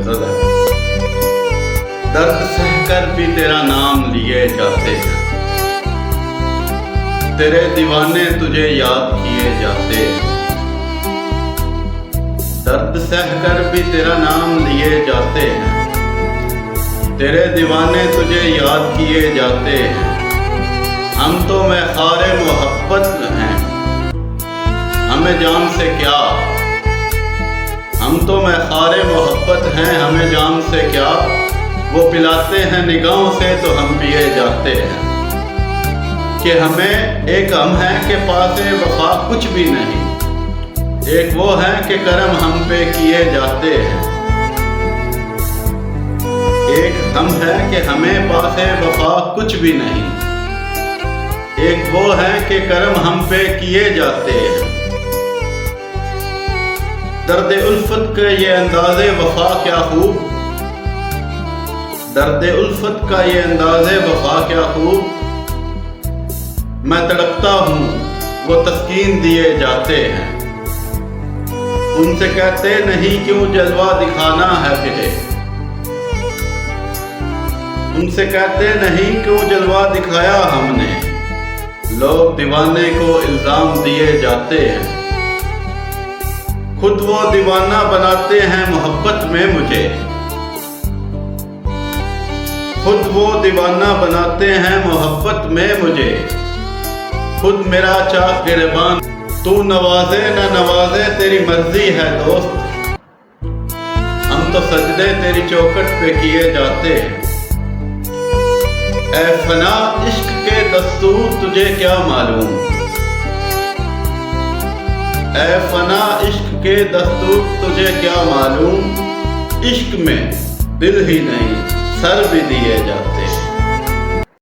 गजल है। दर्द सहकर भी तेरा नाम लिए जाते हैं, तेरे दीवाने तुझे याद किए जाते हैं। दर्द सहकर भी तेरा नाम लिए जाते हैं, तेरे दीवाने तुझे याद किए जाते हैं। हम तो मैखारे मोहब्बत हैं, हमें जान से क्या। हम तो मैखारे मोहब्बत हैं, हमें जान से क्या। वो पिलाते हैं निगाहों से तो हम पिए जाते हैं। कि हमें एक हम है कि पासे वफा कुछ भी नहीं, एक वो है कि करम हम पे किए जाते हैं। एक हम है कि हमें पासे वफा कुछ भी नहीं, एक वो है कि करम हम पे किए जाते हैं। दर्द उल्फत का ये अंदाज़े वफा क्या खूब, दर्द उल्फत का ये अंदाज़े वफा क्या खूब। मैं तड़पता हूँ वो तस्कीन दिए जाते हैं, उनसे कहते नहीं क्यों जलवा दिखाना है फिरे। उनसे कहते नहीं क्यों जलवा दिखाया हमने, लोग दीवाने को इल्जाम दिए जाते हैं। खुद वो दीवाना बनाते हैं मोहब्बत में मुझे, खुद वो दीवाना बनाते हैं मोहब्बत में मुझे। खुद मेरा चाक गिरबान, तू नवाजे न नवाजे तेरी मर्जी है दोस्त। हम तो सजदे तेरी चौखट पे किए जाते हैं। ऐ फना इश्क के दस्तूर तुझे क्या मालूम, ऐ फना इश्क के दस्तूर तुझे क्या मालूम। इश्क में दिल ही नहीं सर भी दिए जाते।